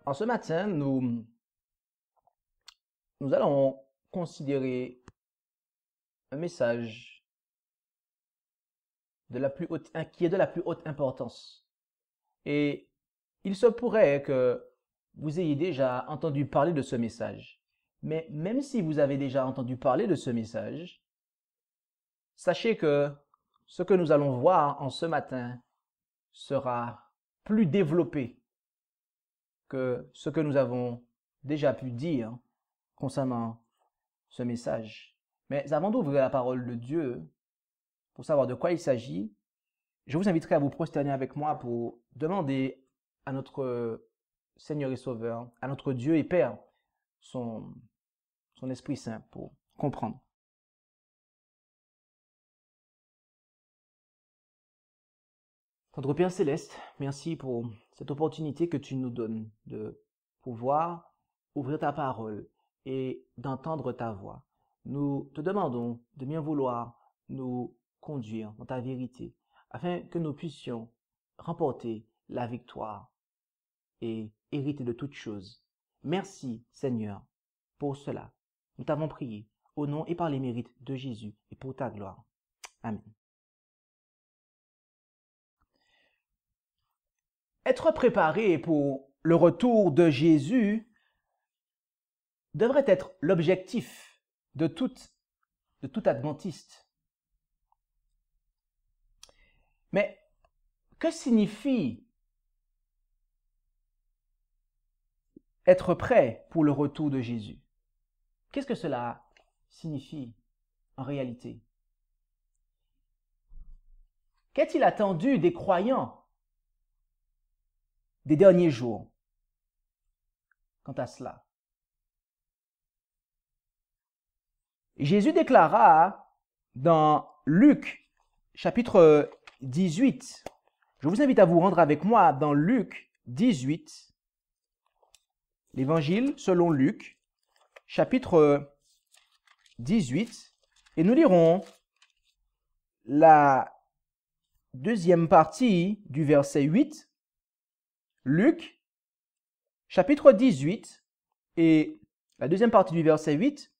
En ce matin, nous allons considérer un message qui est de la plus haute importance. Et il se pourrait que vous ayez déjà entendu parler de ce message. Mais même si vous avez déjà entendu parler de ce message, sachez que ce que nous allons voir en ce matin sera plus développé que ce que nous avons déjà pu dire concernant ce message. Mais avant d'ouvrir la parole de Dieu, pour savoir de quoi il s'agit, je vous inviterai à vous prosterner avec moi pour demander à notre Seigneur et Sauveur, à notre Dieu et Père, son Esprit Saint pour comprendre. Notre Père Céleste, merci pour cette opportunité que tu nous donnes de pouvoir ouvrir ta parole et d'entendre ta voix. Nous te demandons de bien vouloir nous conduire dans ta vérité, afin que nous puissions remporter la victoire et hériter de toutes choses. Merci, Seigneur, pour cela. Nous t'avons prié au nom et par les mérites de Jésus et pour ta gloire. Amen. Être préparé pour le retour de Jésus devrait être l'objectif de tout adventiste. Mais que signifie être prêt pour le retour de Jésus? Qu'est-ce que cela signifie en réalité? Qu'est-il attendu des croyants des derniers jours quant à cela? Jésus déclara dans Luc chapitre 18, je vous invite à vous rendre avec moi dans Luc 18, l'évangile selon Luc, chapitre 18, et nous lirons la deuxième partie du verset 8, Luc, chapitre 18, et la deuxième partie du verset 8,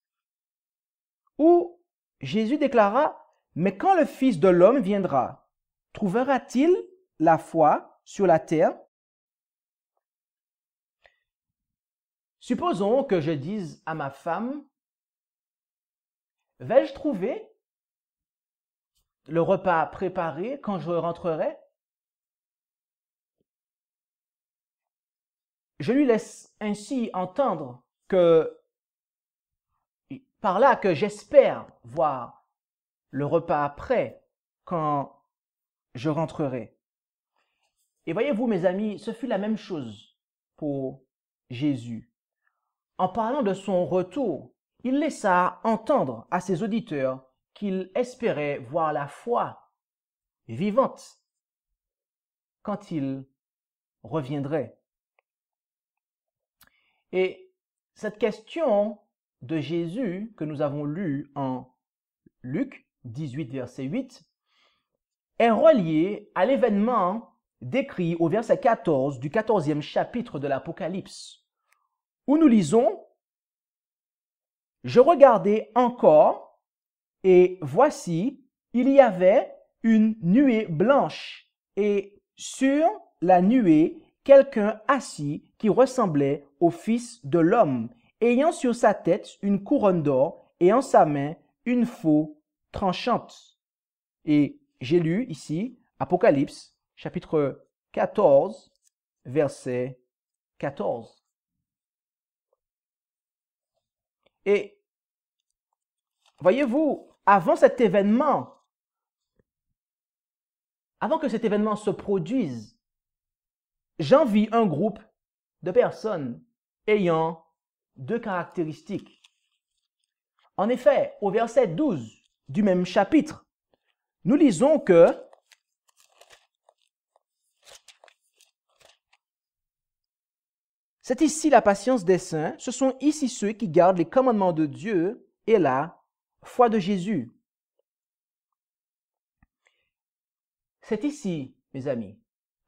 où Jésus déclara, « Mais quand le Fils de l'homme viendra, trouvera-t-il la foi sur la terre ?» Supposons que je dise à ma femme, « Vais-je trouver le repas préparé quand je rentrerai ?» Je lui laisse ainsi entendre par là que j'espère voir le repas prêt quand je rentrerai. Et voyez-vous, mes amis, ce fut la même chose pour Jésus. En parlant de son retour, il laissa entendre à ses auditeurs qu'il espérait voir la foi vivante quand il reviendrait. Et cette question de Jésus que nous avons lue en Luc 18, verset 8, est reliée à l'événement décrit au verset 14 du 14e chapitre de l'Apocalypse, où nous lisons « Je regardais encore, et voici, il y avait une nuée blanche, et sur la nuée, quelqu'un assis qui ressemblait au Fils de l'homme, ayant sur sa tête une couronne d'or et en sa main une faux tranchante. » Et j'ai lu ici Apocalypse, chapitre 14, verset 14. Et voyez-vous, avant que cet événement se produise, j'en vis un groupe de personnes ayant deux caractéristiques. En effet, au verset 12 du même chapitre, nous lisons que c'est ici la patience des saints, ce sont ici ceux qui gardent les commandements de Dieu et la foi de Jésus. C'est ici, mes amis,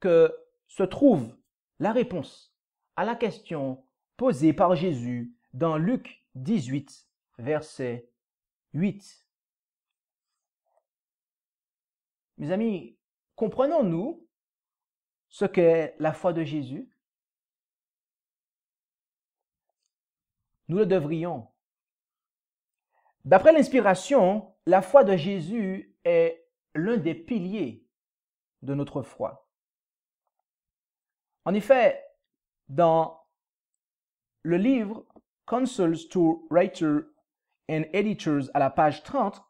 que se trouve la réponse à la question posée par Jésus dans Luc 18, verset 8. Mes amis, comprenons-nous ce qu'est la foi de Jésus? Nous le devrions. D'après l'inspiration, la foi de Jésus est l'un des piliers de notre foi. En effet, dans le livre Counsels to Writers and Editors à la page 30,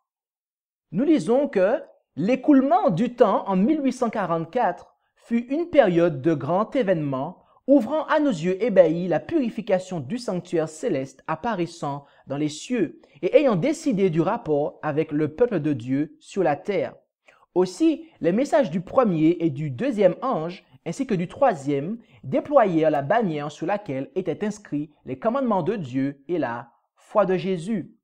nous lisons que l'écoulement du temps en 1844 fut une période de grand événement ouvrant à nos yeux ébahis la purification du sanctuaire céleste apparaissant dans les cieux et ayant décidé du rapport avec le peuple de Dieu sur la terre. Aussi, les messages du premier et du deuxième ange ainsi que du troisième déployèrent la bannière sur laquelle étaient inscrits les commandements de Dieu et la foi de Jésus.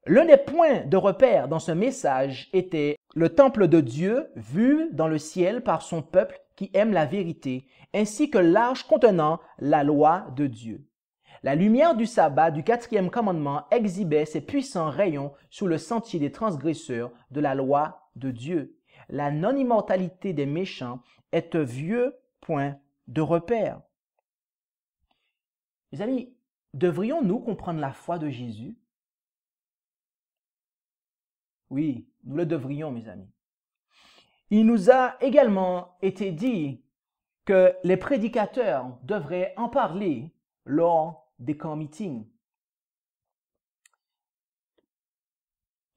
L'un des points de repère dans ce message était le temple de Dieu vu dans le ciel par son peuple qui aime la vérité, ainsi que l'arche contenant la loi de Dieu. La lumière du sabbat du quatrième commandement exhibait ses puissants rayons sur le sentier des transgresseurs de la loi de Dieu. La non-immortalité des méchants est un vieux point de repère. Mes amis, devrions-nous comprendre la foi de Jésus? Oui, nous le devrions, mes amis. Il nous a également été dit que les prédicateurs devraient en parler lors des camps meetings.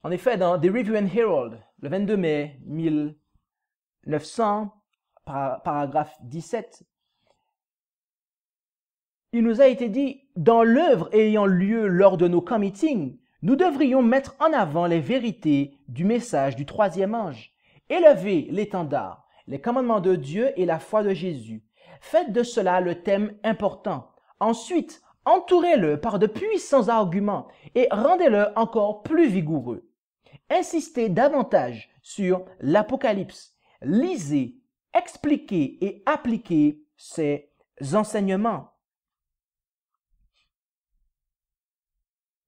En effet, dans The Review and Herald, le 22 mai 1900, paragraphe 17, il nous a été dit, dans l'œuvre ayant lieu lors de nos camps meetings, nous devrions mettre en avant les vérités du message du troisième ange, élever l'étendard, les commandements de Dieu et la foi de Jésus. Faites de cela le thème important. Ensuite, entourez-le par de puissants arguments et rendez-le encore plus vigoureux. Insistez davantage sur l'Apocalypse. Lisez, expliquez et appliquez ces enseignements.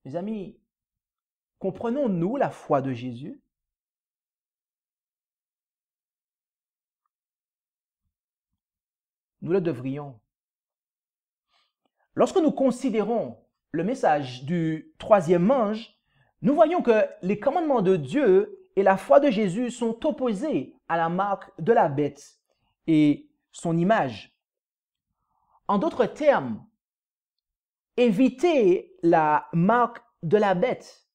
Mes amis, comprenons-nous la foi de Jésus? Nous le devrions. Lorsque nous considérons le message du troisième ange, nous voyons que les commandements de Dieu et la foi de Jésus sont opposés à la marque de la bête et son image. En d'autres termes, éviter la marque de la bête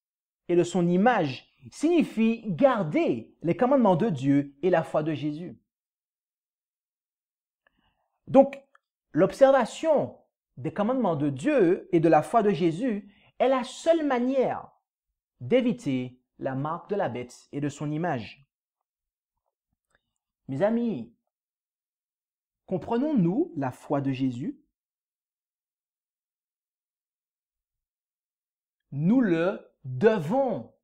et de son image signifie garder les commandements de Dieu et la foi de Jésus. Donc, l'observation des commandements de Dieu et de la foi de Jésus est la seule manière d'éviter la marque de la bête et de son image. Mes amis, comprenons-nous la foi de Jésus? Nous le devons.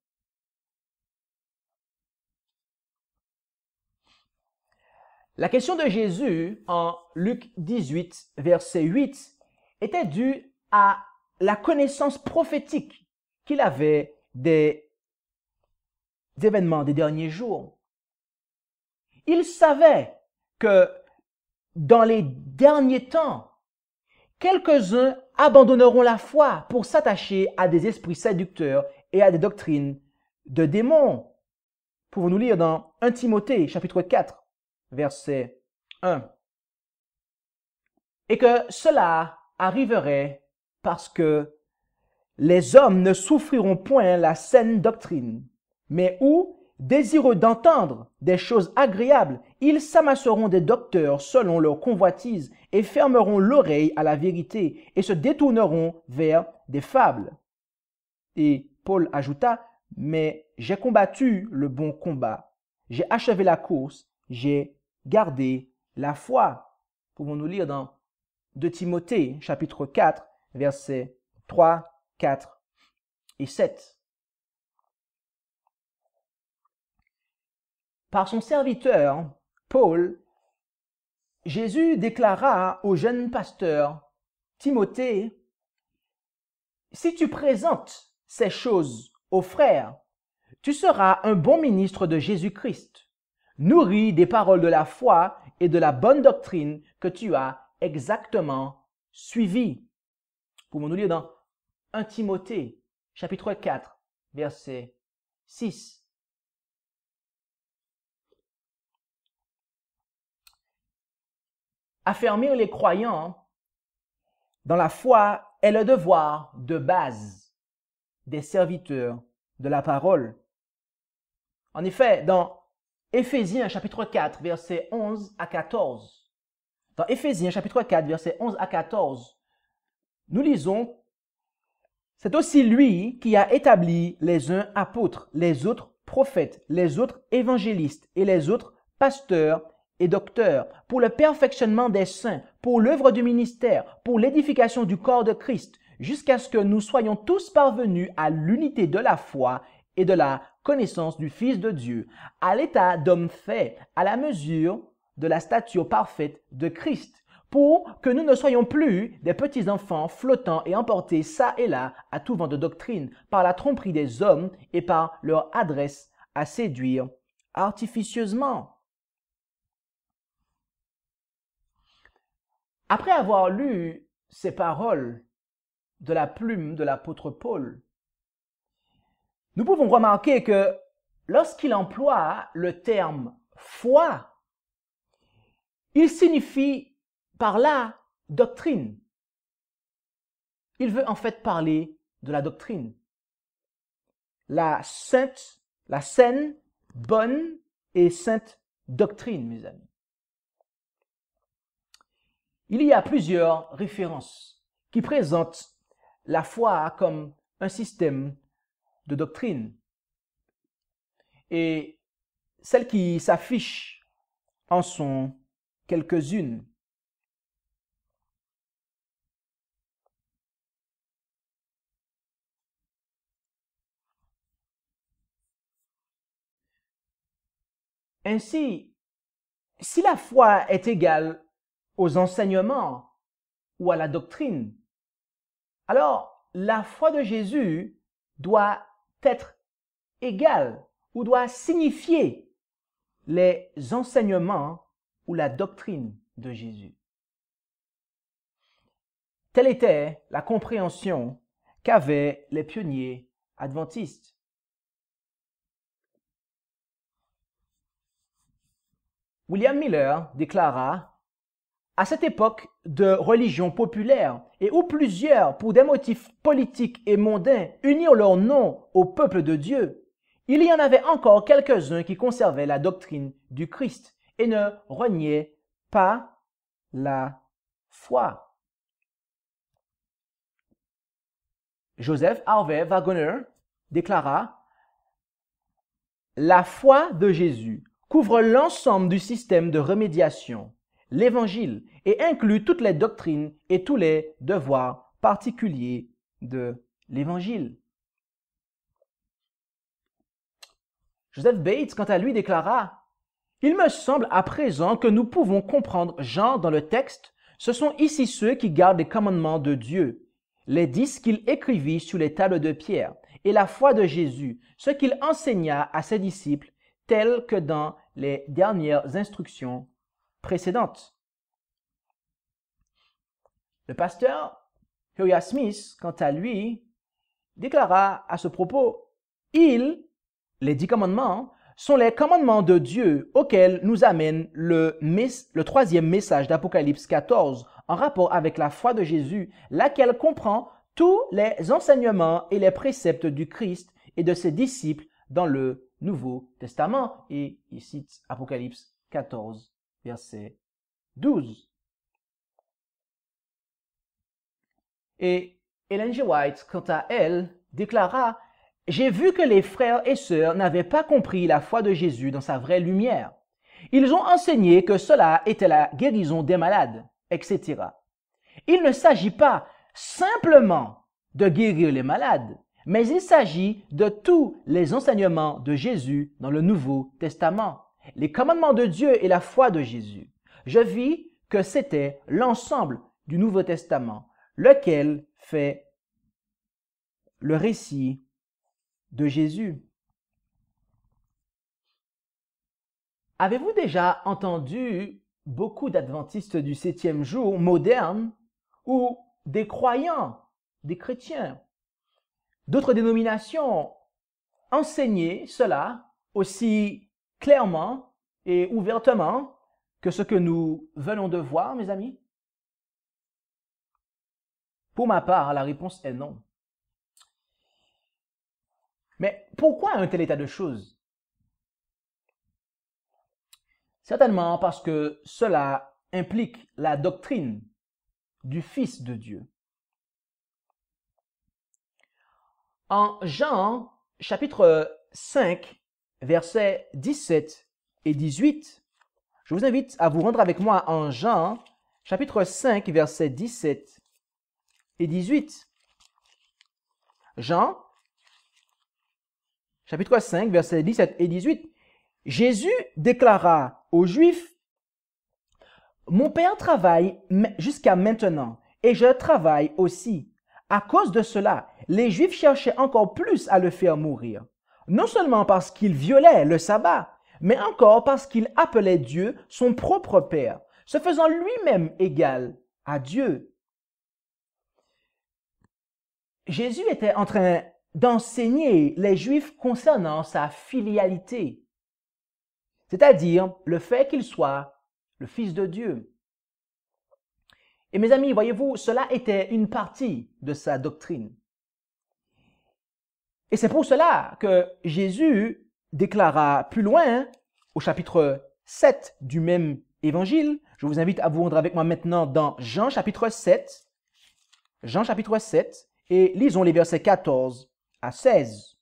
La question de Jésus en Luc 18, verset 8, était due à la connaissance prophétique qu'il avait des événements des derniers jours. Il savait que dans les derniers temps, quelques-uns abandonneront la foi pour s'attacher à des esprits séducteurs et à des doctrines de démons. Pouvons-nous lire dans 1 Timothée, chapitre 4, verset 1. Et que cela arriverait parce que les hommes ne souffriront point la saine doctrine, mais où, désireux d'entendre des choses agréables, ils s'amasseront des docteurs selon leur convoitise et fermeront l'oreille à la vérité et se détourneront vers des fables. Et Paul ajouta, « Mais j'ai combattu le bon combat, j'ai achevé la course, j'ai gardé la foi. » Pouvons-nous lire dans 2 Timothée, chapitre 4, versets 3, 4 et 7. Par son serviteur, Paul Jésus déclara au jeune pasteur Timothée, « Si tu présentes ces choses aux frères, tu seras un bon ministre de Jésus-Christ, nourri des paroles de la foi et de la bonne doctrine que tu as exactement suivies. » Pouvons-nous lire dans 1 Timothée, chapitre 4, verset 6. Affermir les croyants dans la foi est le devoir de base des serviteurs de la parole. En effet, dans Éphésiens chapitre 4, versets 11 à 14, dans Éphésiens chapitre 4, versets 11 à 14, nous lisons, « C'est aussi lui qui a établi les uns apôtres, les autres prophètes, les autres évangélistes et les autres pasteurs et docteurs, pour le perfectionnement des saints, pour l'œuvre du ministère, pour l'édification du corps de Christ, jusqu'à ce que nous soyons tous parvenus à l'unité de la foi et de la connaissance du Fils de Dieu, à l'état d'homme fait, à la mesure de la stature parfaite de Christ, pour que nous ne soyons plus des petits enfants flottants et emportés çà et là à tout vent de doctrine, par la tromperie des hommes et par leur adresse à séduire artificieusement. » Après avoir lu ces paroles de la plume de l'apôtre Paul, nous pouvons remarquer que lorsqu'il emploie le terme « foi », il signifie par là doctrine. Il veut en fait parler de la doctrine. La saine, bonne et sainte doctrine, mes amis. Il y a plusieurs références qui présentent la foi comme un système de doctrine. Et celles qui s'affichent en sont quelques-unes. Ainsi, si la foi est égale aux enseignements ou à la doctrine, alors la foi de Jésus doit être égale ou doit signifier les enseignements ou la doctrine de Jésus. Telle était la compréhension qu'avaient les pionniers adventistes. William Miller déclara, « À cette époque de religion populaire et où plusieurs, pour des motifs politiques et mondains, unirent leur nom au peuple de Dieu, il y en avait encore quelques-uns qui conservaient la doctrine du Christ et ne reniaient pas la foi. » Joseph Harvey Waggoner déclara, « La foi de Jésus couvre l'ensemble du système de remédiation, l'Évangile, et inclut toutes les doctrines et tous les devoirs particuliers de l'Évangile. » Joseph Bates, quant à lui, déclara, « Il me semble à présent que nous pouvons comprendre Jean dans le texte. Ce sont ici ceux qui gardent les commandements de Dieu, les 10 qu'il écrivit sur les tables de pierre, et la foi de Jésus, ce qu'il enseigna à ses disciples, tel que dans les dernières instructions précédentes. » Le pasteur Uriah Smith, quant à lui, déclara à ce propos, « les 10 commandements, sont les commandements de Dieu auxquels nous amène le troisième message d'Apocalypse 14 en rapport avec la foi de Jésus, laquelle comprend tous les enseignements et les préceptes du Christ et de ses disciples dans le Nouveau Testament. » Et il cite Apocalypse 14, verset 12. Et Ellen G. White, quant à elle, déclara, « J'ai vu que les frères et sœurs n'avaient pas compris la foi de Jésus dans sa vraie lumière. Ils ont enseigné que cela était la guérison des malades, etc. Il ne s'agit pas simplement de guérir les malades, mais il s'agit de tous les enseignements de Jésus dans le Nouveau Testament, les commandements de Dieu et la foi de Jésus. Je vis que c'était l'ensemble du Nouveau Testament, lequel fait le récit de Jésus. Avez-vous déjà entendu beaucoup d'adventistes du 7e jour modernes ou des croyants, des chrétiens, d'autres dénominations enseigner cela aussi clairement et ouvertement que ce que nous venons de voir, mes amis? Pour ma part, la réponse est non. Mais pourquoi un tel état de choses? Certainement parce que cela implique la doctrine du Fils de Dieu. En Jean, chapitre 5, versets 17 et 18, je vous invite à vous rendre avec moi en Jean, chapitre 5, versets 17 et 18. Jean, chapitre 5, versets 17 et 18. Jésus déclara aux Juifs, « Mon Père travaille jusqu'à maintenant, et je travaille aussi. » À cause de cela, les Juifs cherchaient encore plus à le faire mourir, non seulement parce qu'il violait le sabbat, mais encore parce qu'il appelait Dieu son propre Père, se faisant lui-même égal à Dieu. Jésus était en train d'enseigner les Juifs concernant sa filialité, c'est-à-dire le fait qu'il soit le Fils de Dieu. Et mes amis, voyez-vous, cela était une partie de sa doctrine. Et c'est pour cela que Jésus déclara plus loin, au chapitre 7 du même évangile, je vous invite à vous rendre avec moi maintenant dans Jean chapitre 7, et lisons les versets 14 à 16.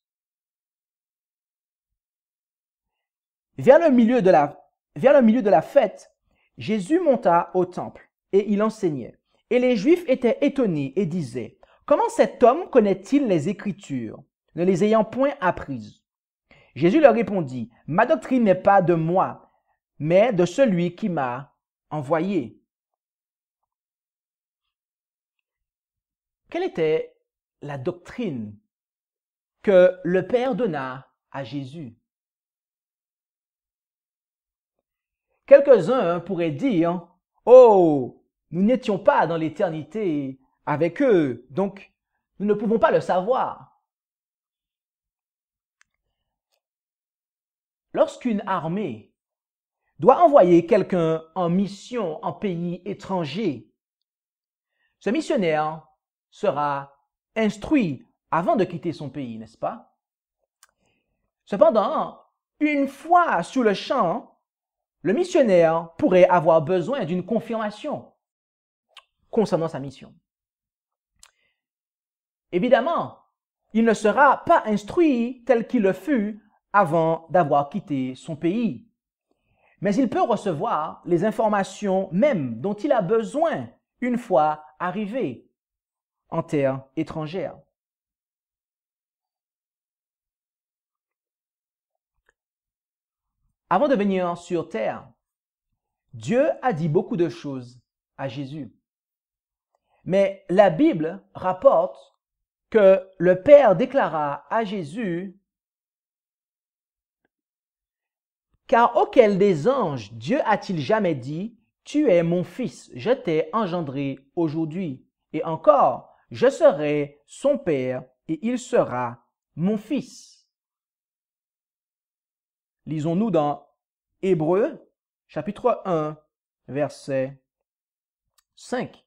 Vers le milieu de la fête, Jésus monta au temple et il enseignait. Et les Juifs étaient étonnés et disaient, « Comment cet homme connaît-il les Écritures, ne les ayant point apprises? » Jésus leur répondit, « Ma doctrine n'est pas de moi, mais de celui qui m'a envoyé. » Quelle était la doctrine que le Père donna à Jésus? Quelques-uns pourraient dire, « Oh, nous n'étions pas dans l'éternité avec eux, donc nous ne pouvons pas le savoir. » Lorsqu'une armée doit envoyer quelqu'un en mission en pays étranger, ce missionnaire sera instruit avant de quitter son pays, n'est-ce pas? Cependant, une fois sur le champ, le missionnaire pourrait avoir besoin d'une confirmation concernant sa mission. Évidemment, il ne sera pas instruit tel qu'il le fut avant d'avoir quitté son pays. Mais il peut recevoir les informations même dont il a besoin une fois arrivé en terre étrangère. Avant de venir sur terre, Dieu a dit beaucoup de choses à Jésus. Mais la Bible rapporte que le Père déclara à Jésus, « Car auquel des anges Dieu a-t-il jamais dit, tu es mon fils, je t'ai engendré aujourd'hui, et encore, je serai son Père et il sera mon fils. » Lisons-nous dans Hébreux, chapitre 1, verset 5.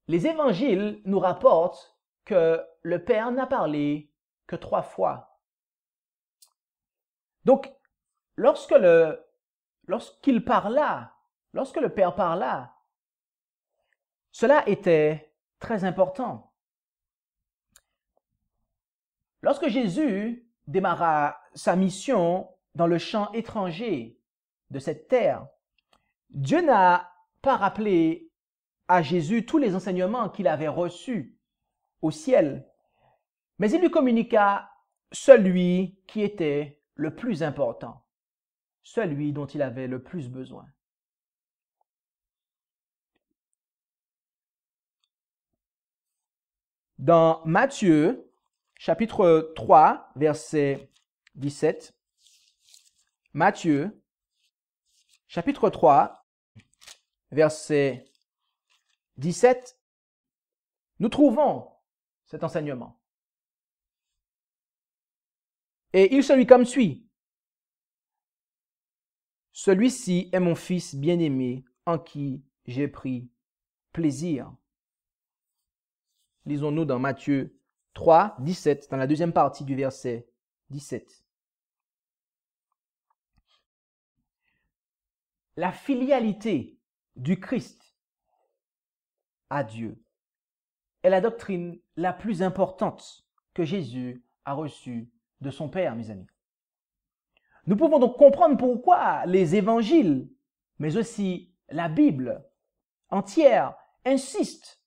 Les évangiles nous rapportent que le Père n'a parlé que 3 fois. Donc, lorsque le Père parla, cela était très important. Lorsque Jésus démarra sa mission dans le champ étranger de cette terre, Dieu n'a pas rappelé à Jésus tous les enseignements qu'il avait reçus au ciel, mais il lui communiqua celui qui était le plus important, celui dont il avait le plus besoin. Dans Matthieu, chapitre 3, verset 17, Matthieu, chapitre 3, verset 17, nous trouvons cet enseignement. Et il se lit comme suit. Celui-ci est mon fils bien-aimé en qui j'ai pris plaisir. Lisons-nous dans Matthieu 3, 17, dans la deuxième partie du verset 17. La filialité du Christ à Dieu est la doctrine la plus importante que Jésus a reçue de son Père, mes amis. Nous pouvons donc comprendre pourquoi les évangiles, mais aussi la Bible entière, insistent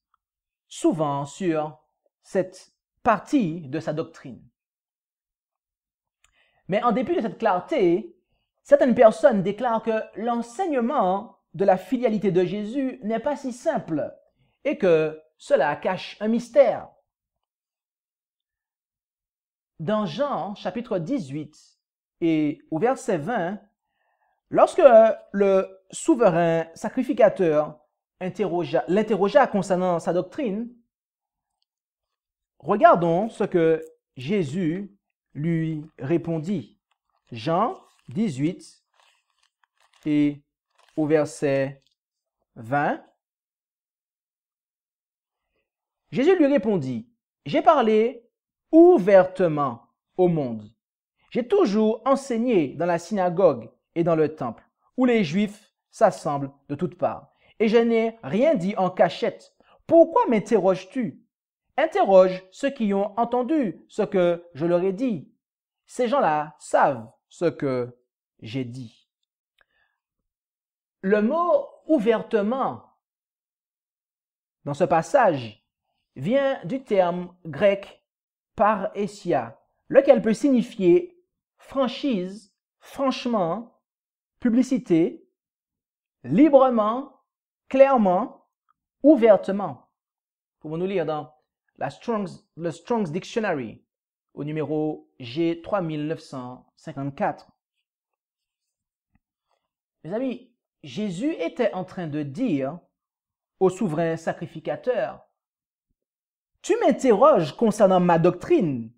souvent sur cette partie de sa doctrine. Mais en dépit de cette clarté, certaines personnes déclarent que l'enseignement de la filialité de Jésus n'est pas si simple et que cela cache un mystère. Dans Jean chapitre 18 et au verset 20, lorsque le souverain sacrificateur l'interrogea concernant sa doctrine, regardons ce que Jésus lui répondit. Jean 18 et au verset 20, Jésus lui répondit, « J'ai parlé ouvertement au monde. J'ai toujours enseigné dans la synagogue et dans le temple, où les Juifs s'assemblent de toutes parts. Et je n'ai rien dit en cachette. Pourquoi m'interroges-tu? Interroge ceux qui ont entendu ce que je leur ai dit. Ces gens-là savent ce que j'ai dit. » Le mot « ouvertement » dans ce passage vient du terme grec parrhesia, lequel peut signifier franchise, franchement, publicité, librement, clairement, ouvertement. Pouvons-nous lire dans le Strong's Dictionary au numéro G3954. Mes amis, Jésus était en train de dire au souverain sacrificateur, « Tu m'interroges concernant ma doctrine,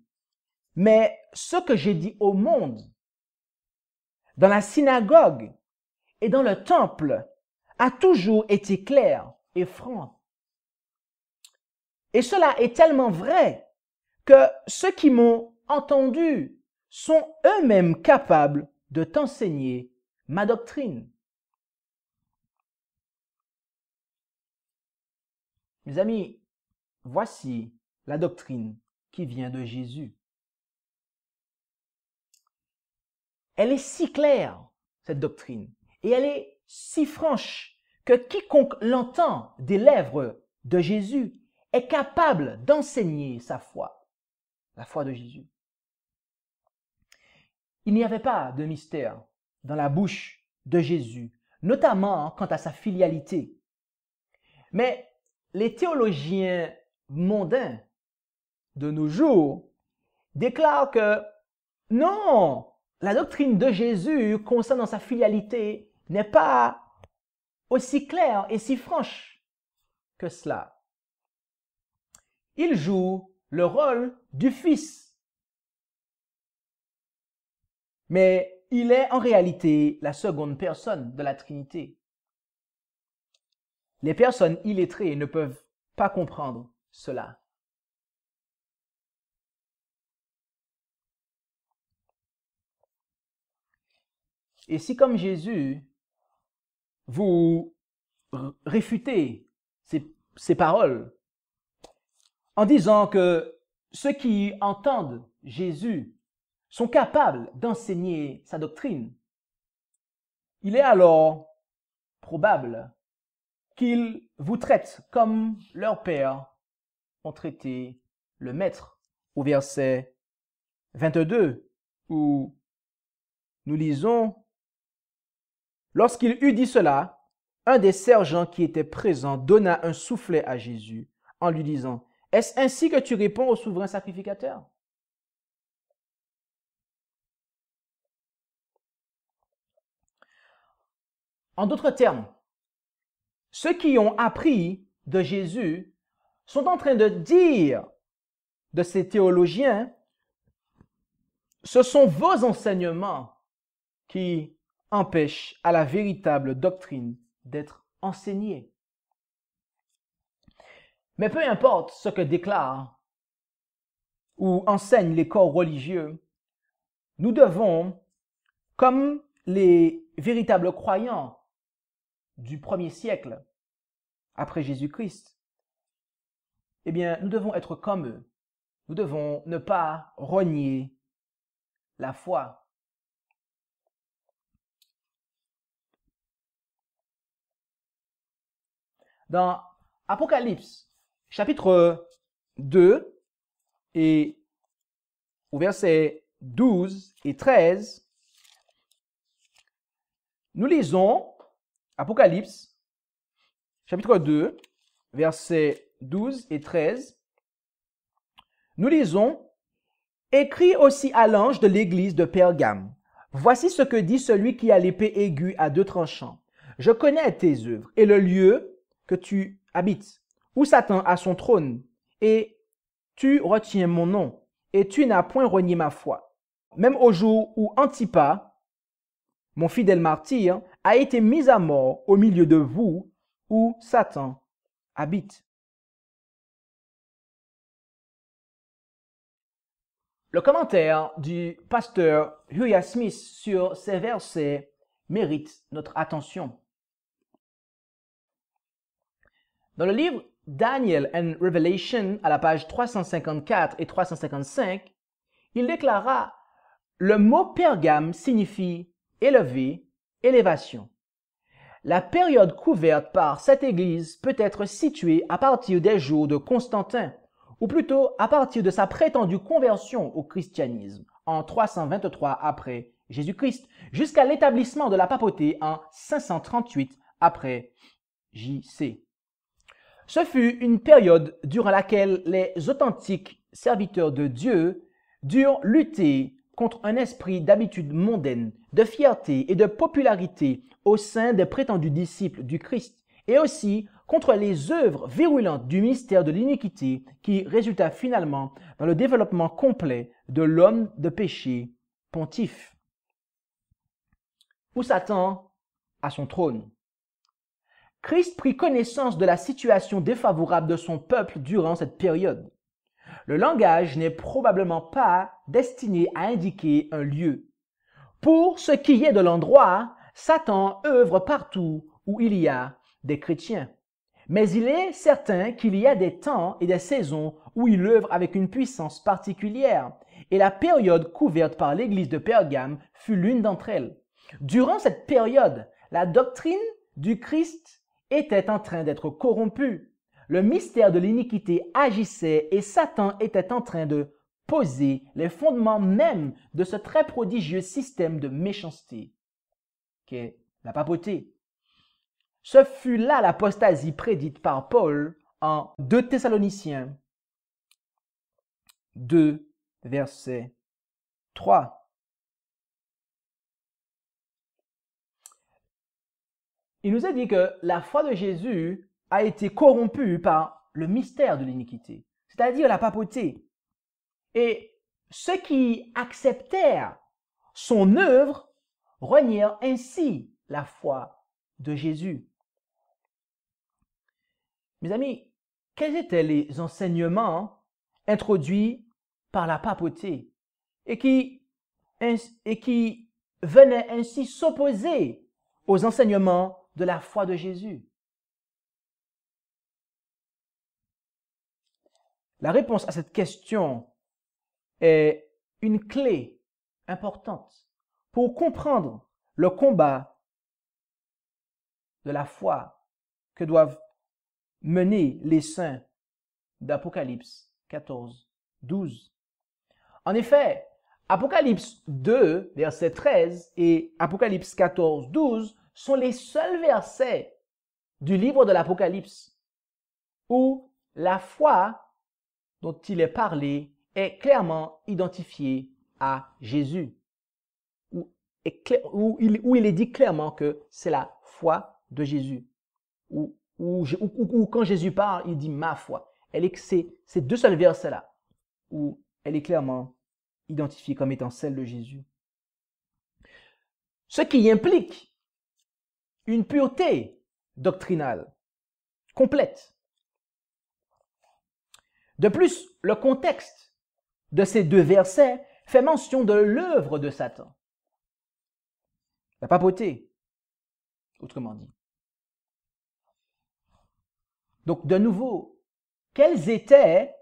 mais ce que j'ai dit au monde, dans la synagogue et dans le temple, a toujours été clair et franc. Et cela est tellement vrai que ceux qui m'ont entendu sont eux-mêmes capables de t'enseigner ma doctrine. » Mes amis, voici la doctrine qui vient de Jésus. Elle est si claire, cette doctrine, et elle est si franche que quiconque l'entend des lèvres de Jésus est capable d'enseigner sa foi, la foi de Jésus. Il n'y avait pas de mystère dans la bouche de Jésus, notamment quant à sa filialité. Mais les théologiens mondains de nos jours déclarent que non, la doctrine de Jésus concernant sa filialité n'est pas aussi claire et si franche que cela. Il joue le rôle du Fils, mais il est en réalité la seconde personne de la Trinité. Les personnes illettrées ne peuvent pas comprendre cela. Et si, comme Jésus, vous réfutez ces paroles en disant que ceux qui entendent Jésus sont capables d'enseigner sa doctrine, il est alors probable qu'ils vous traitent comme leurs pères ont traité le Maître au verset 22, où nous lisons, lorsqu'il eut dit cela, un des sergents qui étaient présents donna un soufflet à Jésus en lui disant, « Est-ce ainsi que tu réponds au souverain sacrificateur ?» En d'autres termes, ceux qui ont appris de Jésus sont en train de dire de ces théologiens, ce sont vos enseignements qui empêchent à la véritable doctrine d'être enseignée. Mais peu importe ce que déclarent ou enseignent les corps religieux, nous devons, comme les véritables croyants du 1er siècle après Jésus-Christ, eh bien, nous devons être comme eux. Nous devons ne pas renier la foi. Dans Apocalypse, chapitre 2, et au verset 12 et 13, nous lisons Apocalypse, chapitre 2, versets 12 et 13. Nous lisons, « Écris aussi à l'ange de l'église de Pergame. Voici ce que dit celui qui a l'épée aiguë à 2 tranchants. Je connais tes œuvres et le lieu que tu habites, où Satan a son trône, et tu retiens mon nom, et tu n'as point renié ma foi. Même au jour où Antipas, mon fidèle martyr, a été mis à mort au milieu de vous, où Satan habite. » Le commentaire du pasteur Uriah Smith sur ces versets mérite notre attention. Dans le livre Daniel and Revelation, à la page 354 et 355, il déclara « Le mot Pergame signifie élevé, élévation. La période couverte par cette église peut être située à partir des jours de Constantin, ou plutôt à partir de sa prétendue conversion au christianisme en 323 après Jésus-Christ, jusqu'à l'établissement de la papauté en 538 après J.C. Ce fut une période durant laquelle les authentiques serviteurs de Dieu durent lutter contre un esprit d'habitude mondaine, de fierté et de popularité au sein des prétendus disciples du Christ, et aussi contre les œuvres virulentes du mystère de l'iniquité qui résulta finalement dans le développement complet de l'homme de péché pontife, où Satan a son trône. Christ prit connaissance de la situation défavorable de son peuple durant cette période. Le langage n'est probablement pas destiné à indiquer un lieu. Pour ce qui est de l'endroit, Satan œuvre partout où il y a des chrétiens. Mais il est certain qu'il y a des temps et des saisons où il œuvre avec une puissance particulière, et la période couverte par l'église de Pergame fut l'une d'entre elles. Durant cette période, la doctrine du Christ était en train d'être corrompue. Le mystère de l'iniquité agissait et Satan était en train de poser les fondements même de ce très prodigieux système de méchanceté qu'est la papauté. Ce fut là l'apostasie prédite par Paul en 2 Thessaloniciens 2, verset 3. Il nous a dit que la foi de Jésus a été corrompue par le mystère de l'iniquité, c'est-à-dire la papauté. Et ceux qui acceptèrent son œuvre renièrent ainsi la foi de Jésus. Mes amis, quels étaient les enseignements introduits par la papauté et qui venaient ainsi s'opposer aux enseignements de la foi de Jésus? La réponse à cette question est une clé importante pour comprendre le combat de la foi que doivent mener les saints d'Apocalypse 14, 12. En effet, Apocalypse 2, verset 13 et Apocalypse 14, 12 sont les seuls versets du livre de l'Apocalypse où la foi dont il est parlé est clairement identifiée à Jésus, où il est dit clairement que c'est la foi de Jésus, ou quand Jésus parle, il dit ma foi. C'est ces deux seuls versets-là où elle est clairement identifiée comme étant celle de Jésus. Ce qui implique une pureté doctrinale complète. De plus, le contexte de ces deux versets fait mention de l'œuvre de Satan. La papauté, autrement dit. Donc, de nouveau, quels étaient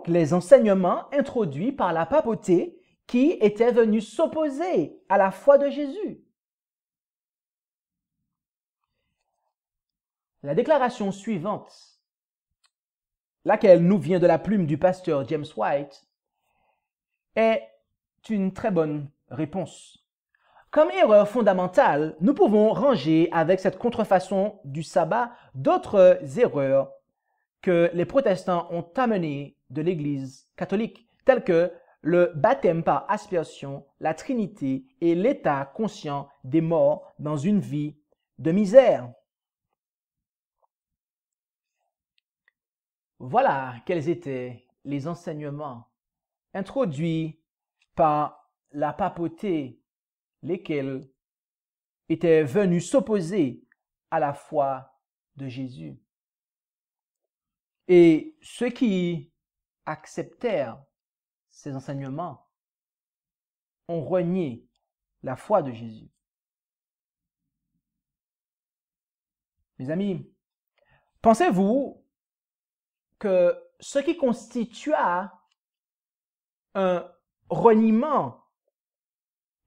les enseignements introduits par la papauté qui étaient venus s'opposer à la foi de Jésus? La déclaration suivante, laquelle nous vient de la plume du pasteur James White, est une très bonne réponse. Comme erreur fondamentale, nous pouvons ranger avec cette contrefaçon du sabbat d'autres erreurs que les protestants ont amenées de l'Église catholique, telles que le baptême par aspersion, la Trinité et l'état conscient des morts dans une vie de misère. Voilà quels étaient les enseignements introduits par la papauté, lesquels étaient venus s'opposer à la foi de Jésus. Et ceux qui acceptèrent ces enseignements ont renié la foi de Jésus. Mes amis, pensez-vous que ce qui constitua un reniement,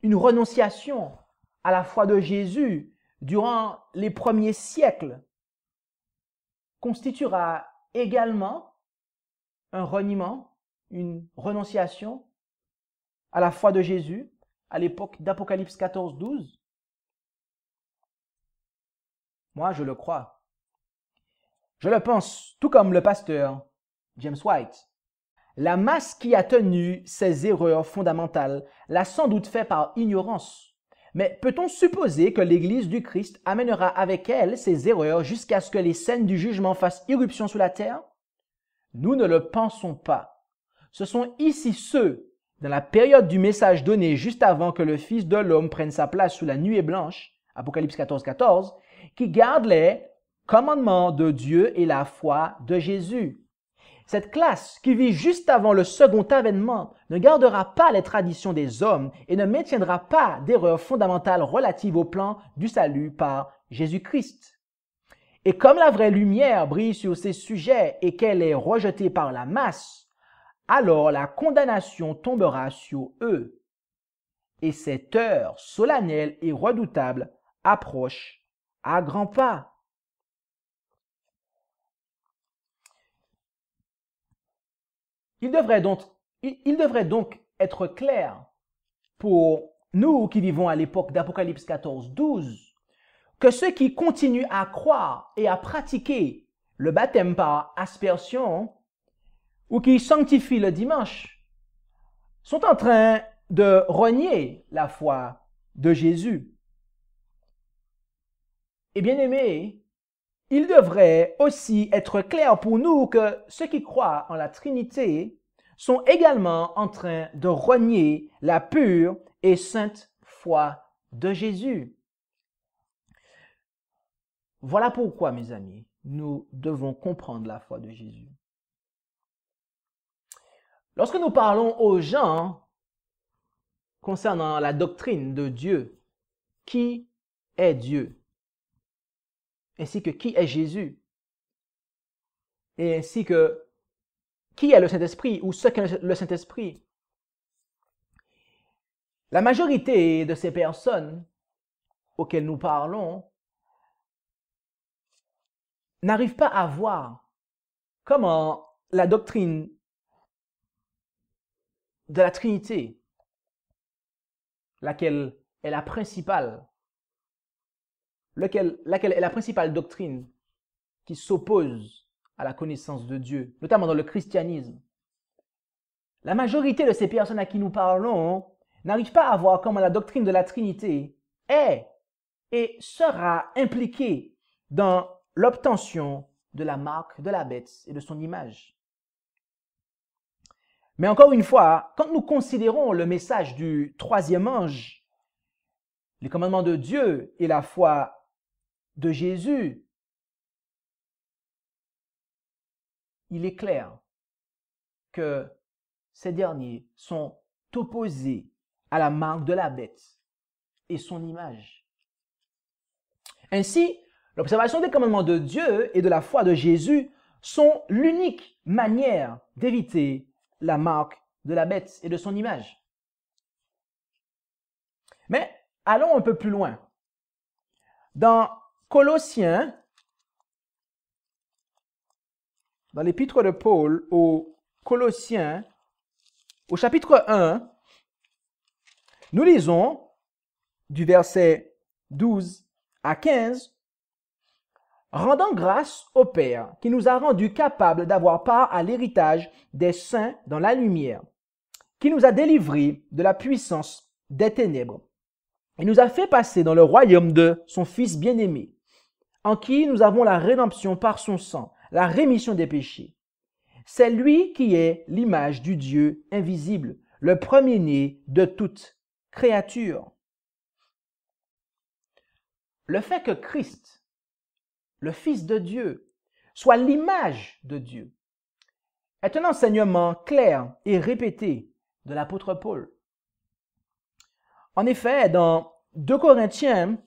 une renonciation à la foi de Jésus durant les premiers siècles constituera également un reniement, une renonciation à la foi de Jésus à l'époque d'Apocalypse 14, 12? Moi, je le crois. Je le pense, tout comme le pasteur James White. La masse qui a tenu ces erreurs fondamentales l'a sans doute fait par ignorance. Mais peut-on supposer que l'Église du Christ amènera avec elle ces erreurs jusqu'à ce que les scènes du jugement fassent irruption sur la terre? Nous ne le pensons pas. Ce sont ici ceux, dans la période du message donné juste avant que le Fils de l'homme prenne sa place sous la nuée blanche, Apocalypse 14, 14, qui gardent les commandements de Dieu et la foi de Jésus. Cette classe qui vit juste avant le second avènement ne gardera pas les traditions des hommes et ne maintiendra pas d'erreurs fondamentales relatives au plan du salut par Jésus-Christ. Et comme la vraie lumière brille sur ces sujets et qu'elle est rejetée par la masse, alors la condamnation tombera sur eux. Et cette heure solennelle et redoutable approche à grands pas. Il devrait donc être clair pour nous qui vivons à l'époque d'Apocalypse 14, 12, que ceux qui continuent à croire et à pratiquer le baptême par aspersion ou qui sanctifient le dimanche sont en train de renier la foi de Jésus. Et bien aimés, il devrait aussi être clair pour nous que ceux qui croient en la Trinité sont également en train de renier la pure et sainte foi de Jésus. Voilà pourquoi, mes amis, nous devons comprendre la foi de Jésus. Lorsque nous parlons aux gens concernant la doctrine de Dieu, qui est Dieu? Ainsi que qui est Jésus, et ainsi que qui est le Saint-Esprit ou ce qu'est le Saint-Esprit. La majorité de ces personnes auxquelles nous parlons n'arrivent pas à voir comment la doctrine de la Trinité laquelle est la principale, laquelle est la principale doctrine qui s'oppose à la connaissance de Dieu, notamment dans le christianisme. La majorité de ces personnes à qui nous parlons n'arrivent pas à voir comment la doctrine de la Trinité est et sera impliquée dans l'obtention de la marque de la bête et de son image. Mais encore une fois, quand nous considérons le message du troisième ange, les commandements de Dieu et la foi de Jésus, il est clair que ces derniers sont opposés à la marque de la bête et son image. Ainsi, l'observation des commandements de Dieu et de la foi de Jésus sont l'unique manière d'éviter la marque de la bête et de son image. Mais allons un peu plus loin. Dans Colossiens, dans l'épître de Paul aux Colossiens, au chapitre 1, nous lisons du verset 12 à 15, « Rendant grâce au Père qui nous a rendus capables d'avoir part à l'héritage des saints dans la lumière, qui nous a délivrés de la puissance des ténèbres et nous a fait passer dans le royaume de son Fils bien-aimé, en qui nous avons la rédemption par son sang, la rémission des péchés. C'est lui qui est l'image du Dieu invisible, le premier-né de toute créature. » Le fait que Christ, le Fils de Dieu, soit l'image de Dieu, est un enseignement clair et répété de l'apôtre Paul. En effet, dans 2 Corinthiens,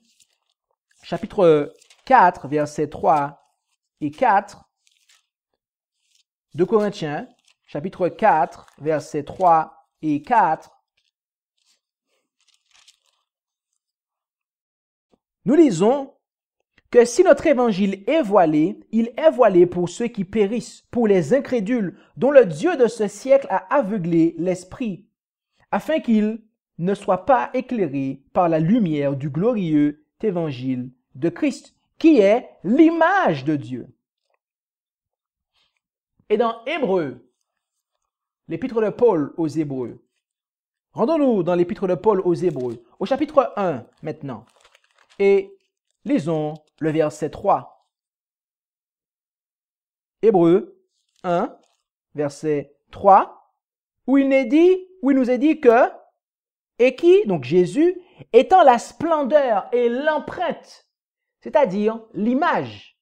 chapitre 4, versets 3 et 4, 2 Corinthiens, chapitre 4, versets 3 et 4, nous lisons que si notre évangile est voilé, il est voilé pour ceux qui périssent, pour les incrédules, dont le Dieu de ce siècle a aveuglé l'esprit, afin qu'ils ne soient pas éclairés par la lumière du glorieux évangile de Christ, qui est l'image de Dieu. Et dans Hébreux, l'épître de Paul aux Hébreux, rendons-nous dans l'épître de Paul aux Hébreux, au chapitre 1 maintenant, et lisons le verset 3. Hébreux 1, verset 3, où il nous est dit que, et qui, donc Jésus, étant la splendeur et l'empreinte, c'est-à-dire l'image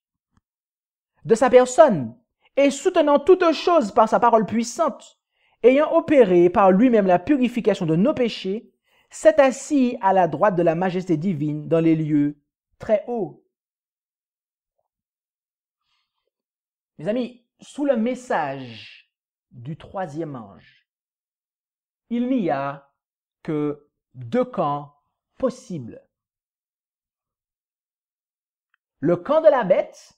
de sa personne, et soutenant toutes choses par sa parole puissante, ayant opéré par lui-même la purification de nos péchés, s'est assis à la droite de la majesté divine dans les lieux très hauts. Mes amis, sous le message du troisième ange, il n'y a que deux camps possibles. Le camp de la bête,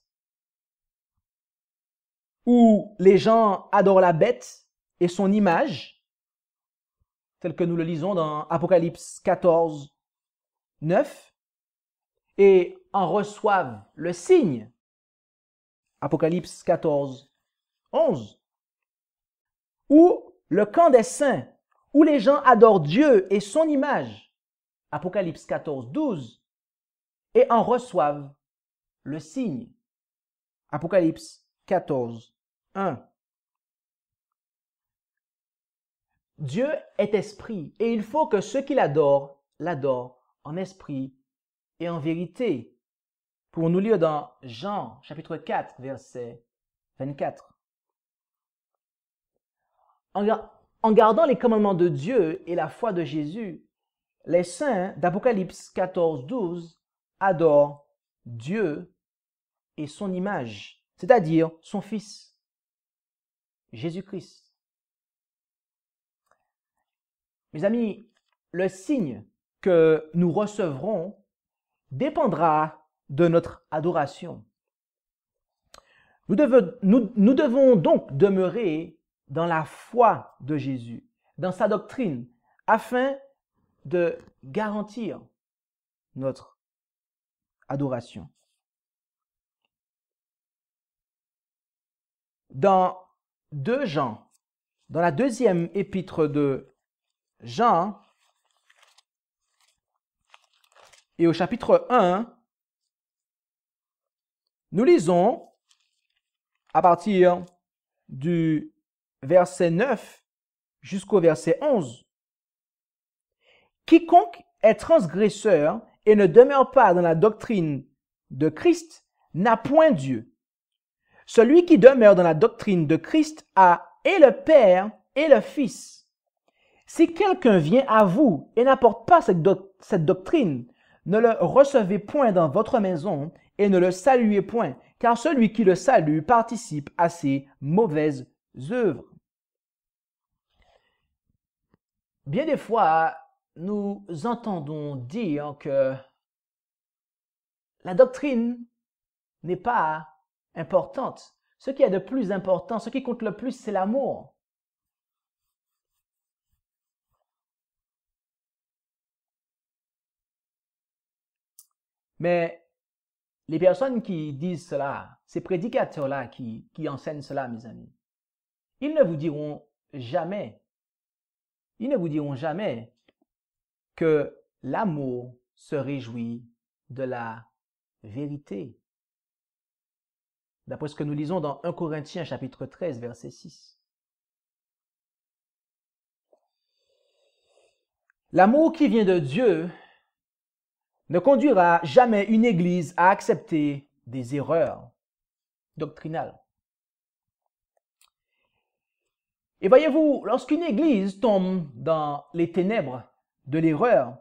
où les gens adorent la bête et son image, tel que nous le lisons dans Apocalypse 14, 9, et en reçoivent le signe, Apocalypse 14, 11, ou le camp des saints, où les gens adorent Dieu et son image, Apocalypse 14, 12, et en reçoivent le signe, Apocalypse 14, 1. Dieu est esprit et il faut que ceux qui l'adorent, l'adorent en esprit et en vérité. Pour nous lire dans Jean chapitre 4, verset 24. En gardant les commandements de Dieu et la foi de Jésus, les saints d'Apocalypse 14, 12 adorent Dieu et son image, c'est-à-dire son Fils, Jésus-Christ. Mes amis, le signe que nous recevrons dépendra de notre adoration. Nous devons donc demeurer dans la foi de Jésus, dans sa doctrine, afin de garantir notre adoration. Dans 2 Jean, dans la 2e épître de Jean, et au chapitre 1, nous lisons à partir du verset 9 jusqu'au verset 11. Quiconque est transgresseur et ne demeure pas dans la doctrine de Christ n'a point Dieu. Celui qui demeure dans la doctrine de Christ a et le Père et le Fils. Si quelqu'un vient à vous et n'apporte pas cette doctrine, ne le recevez point dans votre maison et ne le saluez point, car celui qui le salue participe à ses mauvaises œuvres. Bien des fois, nous entendons dire que la doctrine n'est pas importante. Ce qui est de plus important, ce qui compte le plus, c'est l'amour. Mais les personnes qui disent cela, ces prédicateurs-là qui enseignent cela, mes amis, ils ne vous diront jamais que l'amour se réjouit de la vérité. D'après ce que nous lisons dans 1 Corinthiens chapitre 13, verset 6. L'amour qui vient de Dieu ne conduira jamais une église à accepter des erreurs doctrinales. Et voyez-vous, lorsqu'une église tombe dans les ténèbres de l'erreur,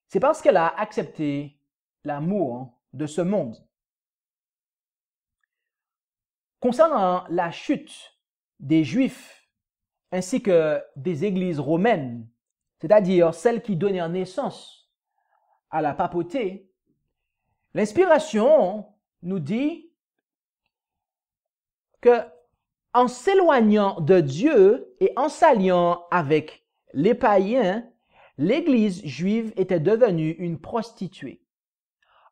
c'est parce qu'elle a accepté l'amour de ce monde. Concernant la chute des Juifs ainsi que des églises romaines, c'est-à-dire celles qui donnaient naissance à la papauté, l'inspiration nous dit que en s'éloignant de Dieu et en s'alliant avec les païens, l'Église juive était devenue une prostituée.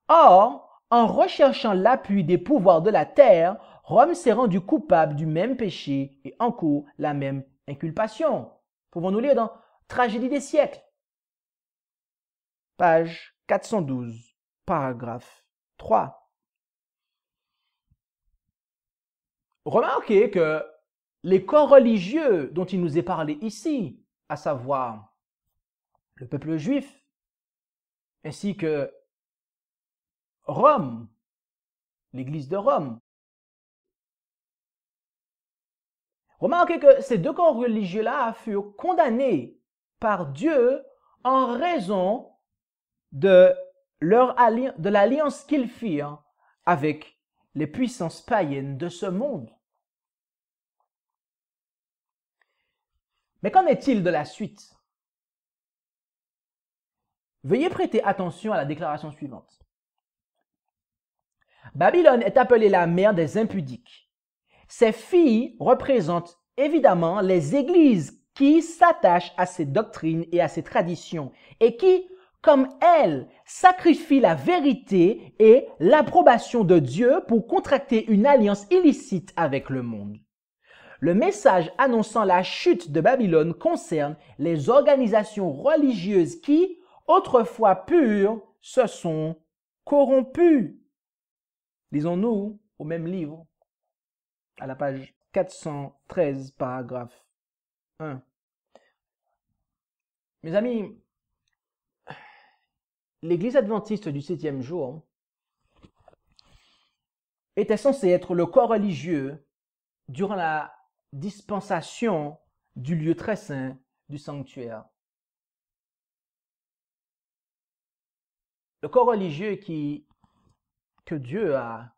Or, en recherchant l'appui des pouvoirs de la terre, Rome s'est rendue coupable du même péché et encourt la même inculpation. Pouvons-nous lire dans Tragédie des siècles, page 412, paragraphe 3. Remarquez que les corps religieux dont il nous est parlé ici, à savoir le peuple juif, ainsi que Rome, l'Église de Rome, remarquez que ces 2 corps religieux-là furent condamnés par Dieu en raison de l'alliance qu'ils firent avec les puissances païennes de ce monde. Mais qu'en est-il de la suite? Veuillez prêter attention à la déclaration suivante. Babylone est appelée la mère des impudiques. Ces filles représentent évidemment les églises qui s'attachent à ces doctrines et à ces traditions et qui, comme elles, sacrifient la vérité et l'approbation de Dieu pour contracter une alliance illicite avec le monde. Le message annonçant la chute de Babylone concerne les organisations religieuses qui, autrefois pures, se sont corrompues. Lisons-nous au même livre, à la page 413, paragraphe 1. Mes amis, l'Église adventiste du 7e jour était censée être le corps religieux durant la dispensation du lieu très saint du sanctuaire. Le corps religieux que Dieu a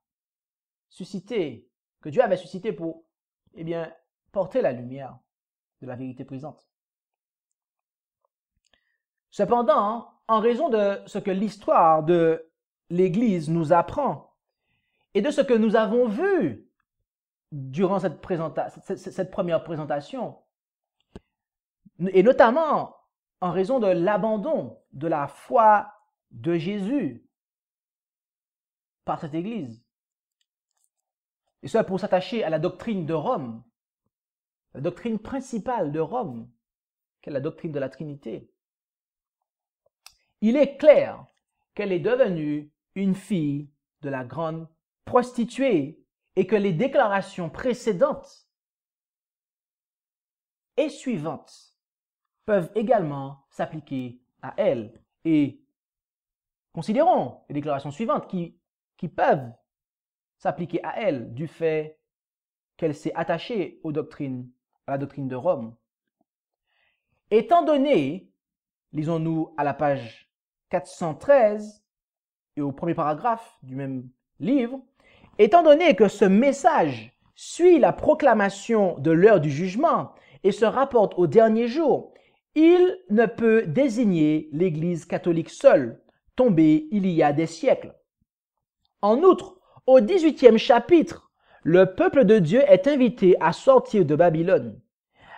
suscité, que Dieu avait suscité pour, porter la lumière de la vérité présente. Cependant, en raison de ce que l'histoire de l'Église nous apprend et de ce que nous avons vu durant cette première présentation, et notamment en raison de l'abandon de la foi de Jésus par cette Église. Et cela pour s'attacher à la doctrine de Rome, la doctrine principale de Rome, qui est la doctrine de la Trinité. Il est clair qu'elle est devenue une fille de la grande prostituée et que les déclarations précédentes et suivantes peuvent également s'appliquer à elle. Et considérons les déclarations suivantes qui peuvent s'appliquer à elle du fait qu'elle s'est attachée à la doctrine de Rome. Étant donné, lisons-nous à la page 413 et au premier paragraphe du même livre, étant donné que ce message suit la proclamation de l'heure du jugement et se rapporte au dernier jour, il ne peut désigner l'Église catholique seule, tombée il y a des siècles. En outre, au 18e chapitre, le peuple de Dieu est invité à sortir de Babylone.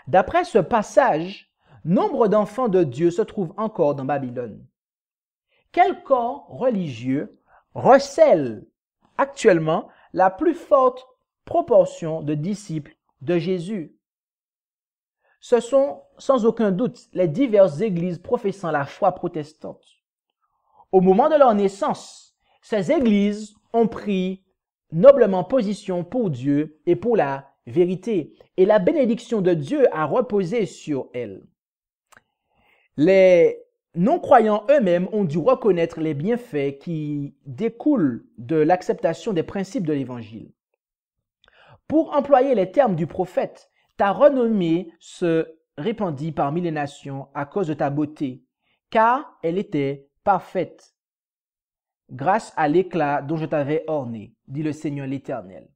D'après ce passage, nombre d'enfants de Dieu se trouvent encore dans Babylone. Quel corps religieux recèle actuellement la plus forte proportion de disciples de Jésus? Ce sont sans aucun doute les diverses églises professant la foi protestante. Au moment de leur naissance, ces églises ont pris noblement position pour Dieu et pour la vérité, et la bénédiction de Dieu a reposé sur elles. Les non-croyants eux-mêmes ont dû reconnaître les bienfaits qui découlent de l'acceptation des principes de l'Évangile. Pour employer les termes du prophète, ta renommée se répandit parmi les nations à cause de ta beauté, car elle était parfaite, grâce à l'éclat dont je t'avais orné, dit le Seigneur l'Éternel.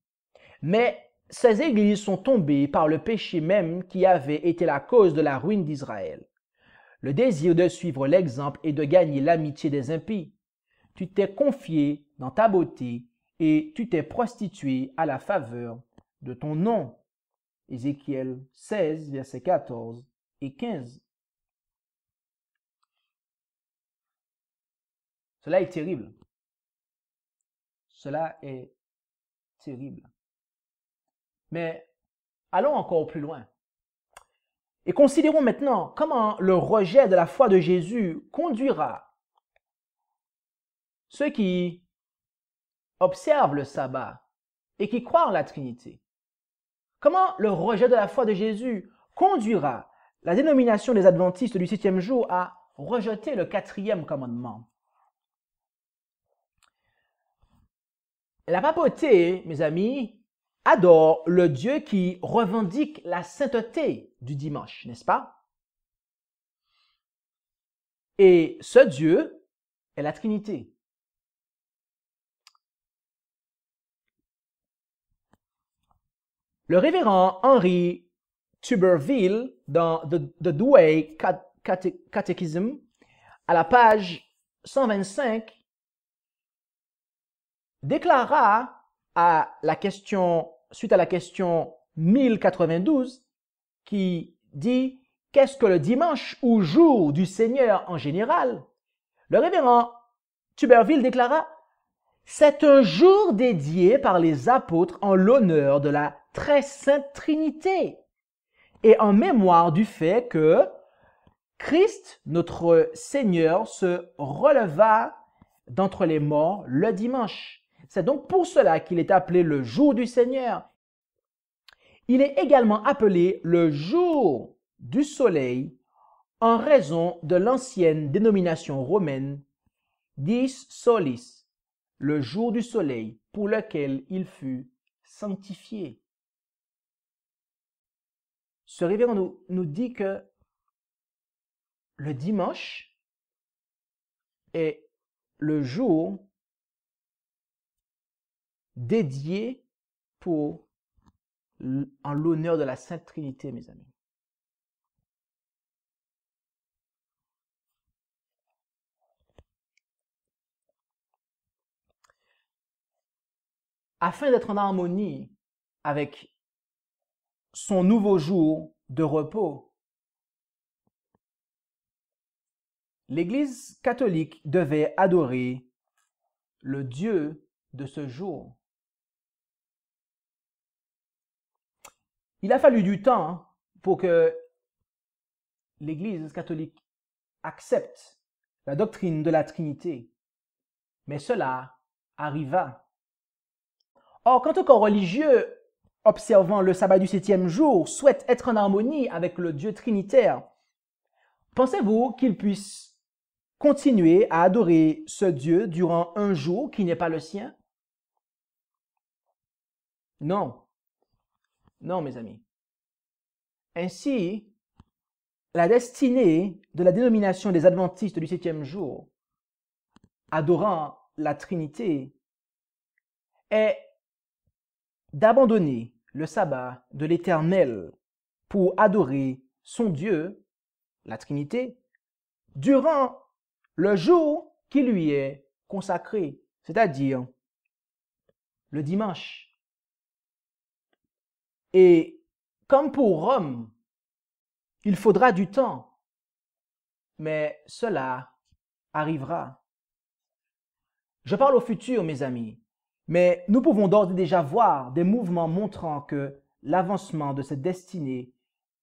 Mais ces églises sont tombées par le péché même qui avait été la cause de la ruine d'Israël. Le désir de suivre l'exemple et de gagner l'amitié des impies. Tu t'es confié dans ta beauté et tu t'es prostitué à la faveur de ton nom. Ézéchiel 16, versets 14 et 15. Cela est terrible. Cela est terrible. Mais allons encore plus loin. Et considérons maintenant comment le rejet de la foi de Jésus conduira ceux qui observent le sabbat et qui croient en la Trinité. Comment le rejet de la foi de Jésus conduira la dénomination des adventistes du 7e jour à rejeter le 4e commandement. La papauté, mes amis, adore le Dieu qui revendique la sainteté du dimanche, n'est-ce pas? Et ce Dieu est la Trinité. Le révérend Henry Tuberville, dans The Douay Catechism, à la page 125, déclara suite à la question 1092, qui dit « Qu'est-ce que le dimanche ou jour du Seigneur en général ?» Le révérend Tuberville déclara « C'est un jour dédié par les apôtres en l'honneur de la très sainte Trinité et en mémoire du fait que Christ, notre Seigneur, se releva d'entre les morts le dimanche. C'est donc pour cela qu'il est appelé le jour du Seigneur. Il est également appelé le jour du soleil en raison de l'ancienne dénomination romaine Dies Solis, le jour du soleil pour lequel il fut sanctifié. Ce révérend nous dit que le dimanche est le jour dédié en l'honneur de la Sainte Trinité, mes amis. Afin d'être en harmonie avec son nouveau jour de repos, l'Église catholique devait adorer le Dieu de ce jour. Il a fallu du temps pour que l'Église catholique accepte la doctrine de la Trinité, mais cela arriva. Or, quand un corps religieux observant le sabbat du 7e jour souhaite être en harmonie avec le Dieu trinitaire, pensez-vous qu'il puisse continuer à adorer ce Dieu durant un jour qui n'est pas le sien? Non. Non, mes amis. Ainsi, la destinée de la dénomination des adventistes du 7e jour, adorant la Trinité, est d'abandonner le sabbat de l'Éternel pour adorer son Dieu, la Trinité, durant le jour qui lui est consacré, c'est-à-dire le dimanche. Et comme pour Rome, il faudra du temps, mais cela arrivera. Je parle au futur, mes amis, mais nous pouvons d'ores et déjà voir des mouvements montrant que l'avancement de cette destinée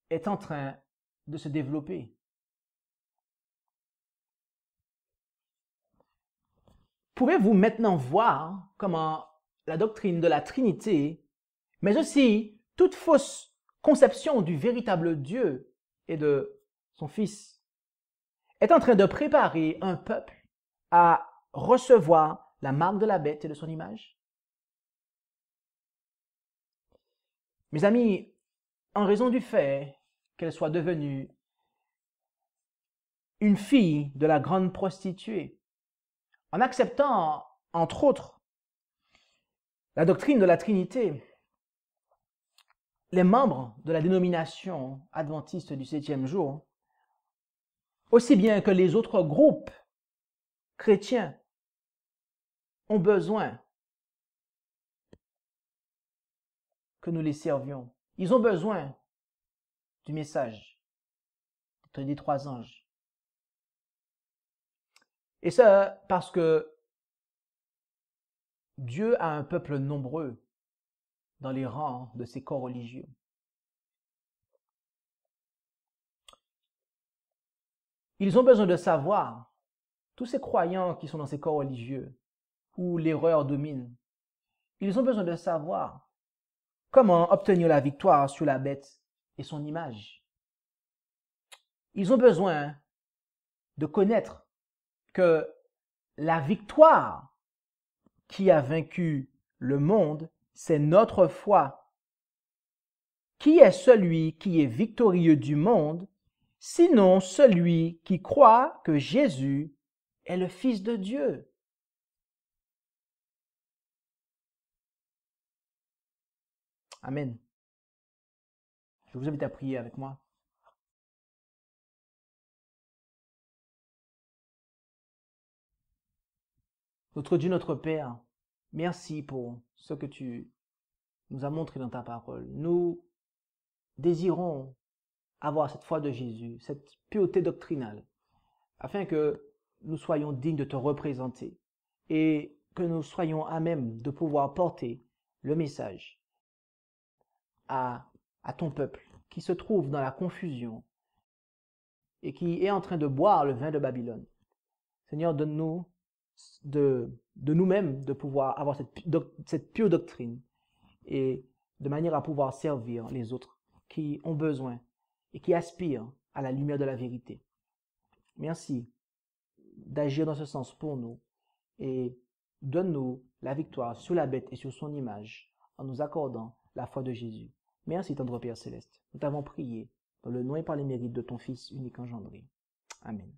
est en train de se développer. Pouvez-vous maintenant voir comment la doctrine de la Trinité, mais aussi toute fausse conception du véritable Dieu et de son Fils, est en train de préparer un peuple à recevoir la marque de la bête et de son image? Mes amis, en raison du fait qu'elle soit devenue une fille de la grande prostituée, en acceptant, entre autres, la doctrine de la Trinité, les membres de la dénomination adventiste du 7e jour, aussi bien que les autres groupes chrétiens, ont besoin que nous les servions. Ils ont besoin du message des 3 anges. Et ça parce que Dieu a un peuple nombreux dans les rangs de ses corps religieux. Ils ont besoin de savoir, tous ces croyants qui sont dans ces corps religieux, où l'erreur domine, ils ont besoin de savoir comment obtenir la victoire sur la bête et son image. Ils ont besoin de connaître que la victoire qui a vaincu le monde, c'est notre foi. Qui est celui qui est victorieux du monde, sinon celui qui croit que Jésus est le Fils de Dieu? Amen. Je vous invite à prier avec moi. Notre Dieu, notre Père, merci pour ce que tu nous as montré dans ta parole. Nous désirons avoir cette foi de Jésus, cette pureté doctrinale, afin que nous soyons dignes de te représenter et que nous soyons à même de pouvoir porter le message à ton peuple qui se trouve dans la confusion et qui est en train de boire le vin de Babylone. Seigneur, donne-nous de nous-mêmes de pouvoir avoir cette pure doctrine et de manière à pouvoir servir les autres qui ont besoin et qui aspirent à la lumière de la vérité. Merci d'agir dans ce sens pour nous et donne-nous la victoire sur la bête et sur son image en nous accordant la foi de Jésus. Merci, tendre Père Céleste. Nous t'avons prié dans le nom et par les mérites de ton Fils unique engendré. Amen.